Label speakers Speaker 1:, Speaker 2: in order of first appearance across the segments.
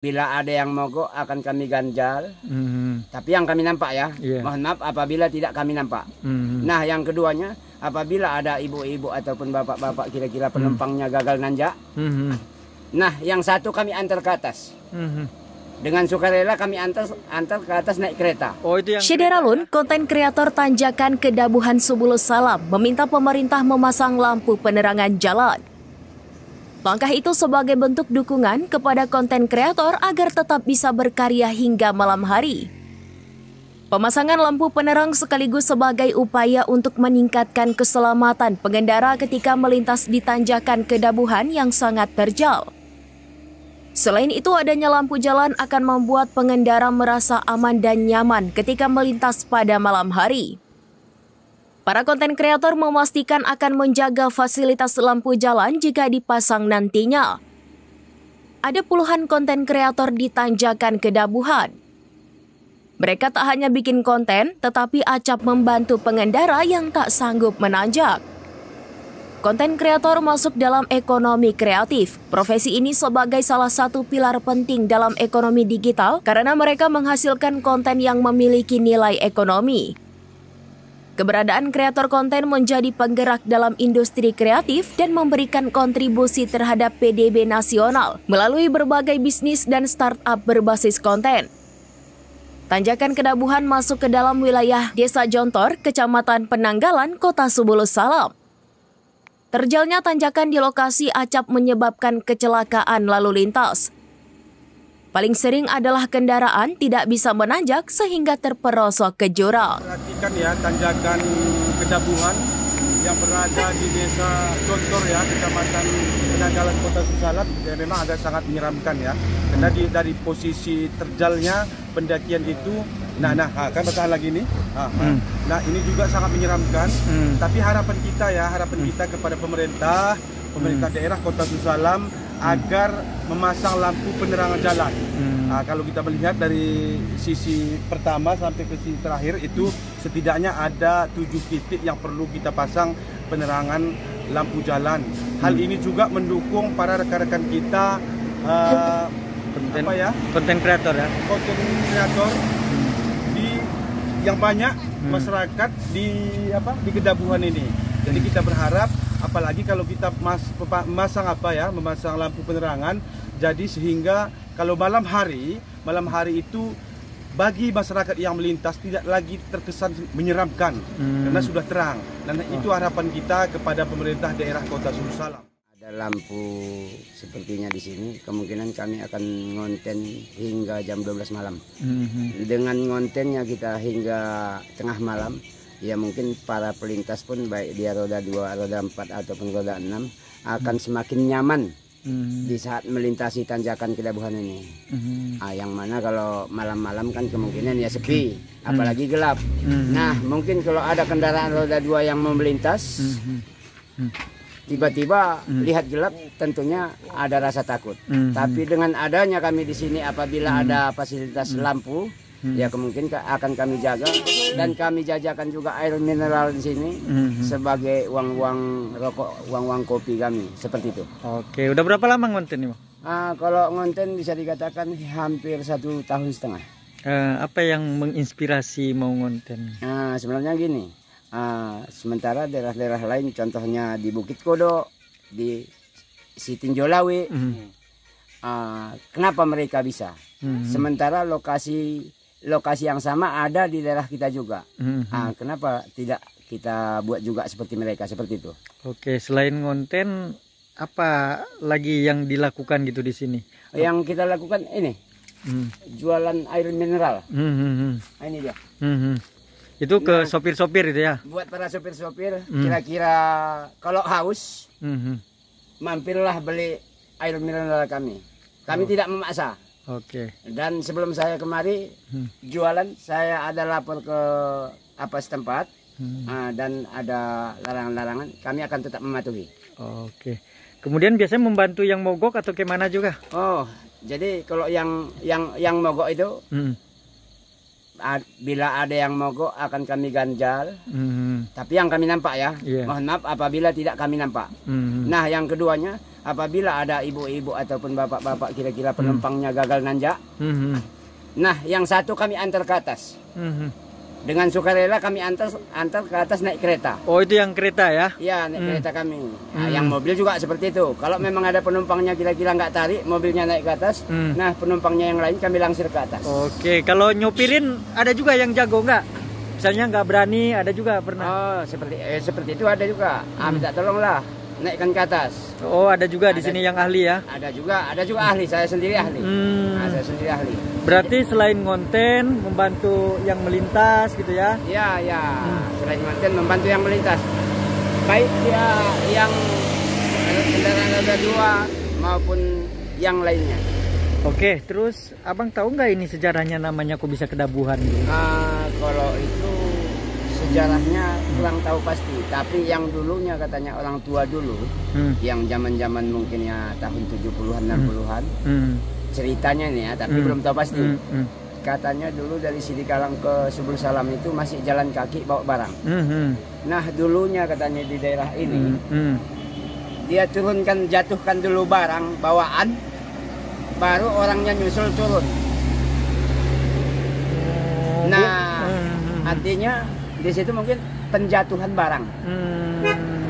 Speaker 1: Bila ada yang mogok akan kami ganjal, tapi yang kami nampak ya. Mohon maaf apabila tidak kami nampak. Nah yang keduanya, apabila ada ibu-ibu ataupun bapak-bapak kira-kira penumpangnya gagal nanjak, nah yang satu kami antar ke atas. Dengan sukarela kami antar ke atas naik kereta.
Speaker 2: Syederalun, konten kreator tanjakan Kedabuhan Subulus Salam meminta pemerintah memasang lampu penerangan jalan. Langkah itu sebagai bentuk dukungan kepada konten kreator agar tetap bisa berkarya hingga malam hari. Pemasangan lampu penerang sekaligus sebagai upaya untuk meningkatkan keselamatan pengendara ketika melintas di tanjakan Kedabuhan yang sangat terjal. Selain itu, adanya lampu jalan akan membuat pengendara merasa aman dan nyaman ketika melintas pada malam hari. Para konten kreator memastikan akan menjaga fasilitas lampu jalan jika dipasang nantinya. Ada puluhan konten kreator di tanjakan Kedabuhan. Mereka tak hanya bikin konten, tetapi acap membantu pengendara yang tak sanggup menanjak. Konten kreator masuk dalam ekonomi kreatif. Profesi ini sebagai salah satu pilar penting dalam ekonomi digital karena mereka menghasilkan konten yang memiliki nilai ekonomi. Keberadaan kreator konten menjadi penggerak dalam industri kreatif dan memberikan kontribusi terhadap PDB nasional melalui berbagai bisnis dan startup berbasis konten. Tanjakan Kedabuhan masuk ke dalam wilayah Desa Jontor, Kecamatan Penanggalan, Kota Subulus Salam. Terjalnya tanjakan di lokasi acap menyebabkan kecelakaan lalu lintas. Paling sering adalah kendaraan tidak bisa menanjak sehingga terperosok ke jurang.
Speaker 3: Perhatikan ya tanjakan Kedabuhan yang berada di Desa Jontor ya, Kecamatan Penanggalan, Kota Subulus Salam, ya, memang agak sangat menyeramkan ya. Karena dari posisi terjalnya pendakian itu, nah kan bertahan lagi nih. Nah ini juga sangat menyeramkan. Tapi harapan kita kepada pemerintah daerah Kota Subulus Salam agar memasang lampu penerangan jalan. Kalau kita melihat dari sisi pertama sampai ke sisi terakhir itu setidaknya ada 7 titik yang perlu kita pasang penerangan lampu jalan. Hal ini juga mendukung para rekan-rekan kita konten kreator di yang banyak masyarakat di Kedabuhan ini. Jadi kita berharap apalagi kalau kita memasang lampu penerangan, jadi sehingga kalau malam hari itu bagi masyarakat yang melintas tidak lagi terkesan menyeramkan karena sudah terang. Dan itu harapan kita kepada pemerintah daerah Kota Subulus Salam.
Speaker 1: Ada lampu sepertinya di sini, kemungkinan kami akan ngonten hingga jam 12 malam. Dengan ngontennya kita hingga tengah malam, ya mungkin para pelintas pun baik dia roda 2, roda 4 ataupun roda 6 akan semakin nyaman di saat melintasi tanjakan Kedabuhan ini. Yang mana kalau malam-malam kan kemungkinan ya sepi, apalagi gelap. Nah mungkin kalau ada kendaraan roda 2 yang mau melintas, tiba-tiba lihat gelap, tentunya ada rasa takut. Tapi dengan adanya kami di sini, apabila ada fasilitas lampu, ya kemungkinan akan kami jaga, dan kami jajakan juga air mineral di sini sebagai uang-uang rokok, uang-uang kopi kami, seperti itu.
Speaker 4: Oke, udah berapa lama ngonten nih?
Speaker 1: Kalau ngonten bisa dikatakan hampir 1,5 tahun.
Speaker 4: Apa yang menginspirasi mau ngonten?
Speaker 1: Sebenarnya gini, sementara daerah-daerah lain, contohnya di Bukit Kodok, di Sitinjolawe, kenapa mereka bisa? Sementara lokasi yang sama ada di daerah kita juga. Kenapa tidak kita buat juga seperti mereka, seperti itu?
Speaker 4: Oke, selain ngonten, apa lagi yang dilakukan gitu di sini?
Speaker 1: Yang kita lakukan ini, jualan air mineral. Ini dia.
Speaker 4: Itu ke sopir-sopir itu ya?
Speaker 1: Buat para sopir-sopir, kira-kira kalau haus, mampirlah beli air mineral kami. Kami tidak memaksa.
Speaker 4: Oke.
Speaker 1: Dan sebelum saya kemari jualan, saya ada lapor ke setempat, dan ada larangan-larangan, kami akan tetap mematuhi.
Speaker 4: Oke. Kemudian biasanya membantu yang mogok atau gimana juga?
Speaker 1: Oh, jadi kalau yang mogok itu, bila ada yang mogok akan kami ganjal, tapi yang kami nampak ya. Mohon maaf apabila tidak kami nampak. Nah yang keduanya, apabila ada ibu-ibu ataupun bapak-bapak kira-kira penumpangnya gagal nanjak, nah yang satu kami antar ke atas. Dengan sukarela kami antar ke atas naik kereta.
Speaker 4: Oh, itu yang kereta ya?
Speaker 1: Iya, naik kereta kami. Nah, yang mobil juga seperti itu. Kalau memang ada penumpangnya kira-kira nggak tarik, mobilnya naik ke atas. Nah, penumpangnya yang lain kami langsir ke atas.
Speaker 4: Oke, kalau nyopirin ada juga yang jago nggak? Misalnya nggak berani, ada juga pernah?
Speaker 1: Oh, seperti itu ada juga. Minta tolonglah, naikkan ke atas.
Speaker 4: Oh, ada juga di sini yang ahli ya?
Speaker 1: Ada juga ahli. Saya sendiri ahli. Nah, saya sendiri ahli.
Speaker 4: Berarti selain ngonten, membantu yang melintas gitu ya?
Speaker 1: Iya. Selain ngonten, membantu yang melintas. Baik dia yang kendaraan roda 2 maupun yang lainnya.
Speaker 4: Oke, terus abang tahu nggak ini sejarahnya namanya kok bisa kedabuhan?
Speaker 1: Kalau itu sejarahnya kurang tahu pasti. Tapi yang dulunya katanya orang tua dulu, yang zaman-zaman mungkin ya tahun 70-an, 60-an. Ceritanya nih ya, tapi belum tahu pasti. Katanya dulu dari Sidikalang ke Subul Salam itu masih jalan kaki bawa barang. Nah dulunya katanya di daerah ini, dia jatuhkan dulu barang bawaan, baru orangnya nyusul turun. Nah artinya di situ mungkin penjatuhan barang.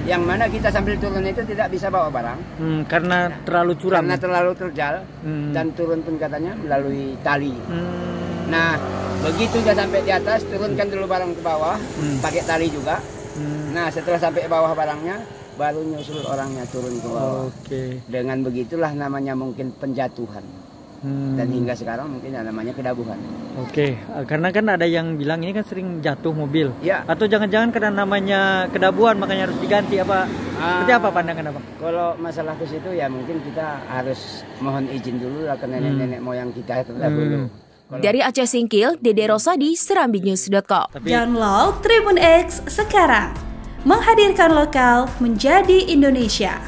Speaker 1: Yang mana kita sambil turun itu tidak bisa bawa barang
Speaker 4: karena terlalu curam,
Speaker 1: karena terlalu terjal, dan turun pun katanya melalui tali. Nah begitu dia sampai di atas, turunkan dulu barang ke bawah pakai tali juga. Nah setelah sampai bawah barangnya, baru nyusul orangnya turun ke bawah. Dengan begitulah namanya mungkin penjatuhan. Dan hingga sekarang mungkin namanya kedabuhan.
Speaker 4: Karena kan ada yang bilang ini kan sering jatuh mobil.
Speaker 1: Ya.
Speaker 4: Atau jangan-jangan karena namanya kedabuhan makanya harus diganti apa? Seperti apa pandangan abang?
Speaker 1: Kalau masalah ke situ ya mungkin kita harus mohon izin dulu lah ke nenek-nenek moyang kita terdahulu.
Speaker 2: Dari Aceh Singkil, Dede Rosadi, serambinews.com.
Speaker 5: Download Tribun X sekarang, menghadirkan lokal menjadi Indonesia.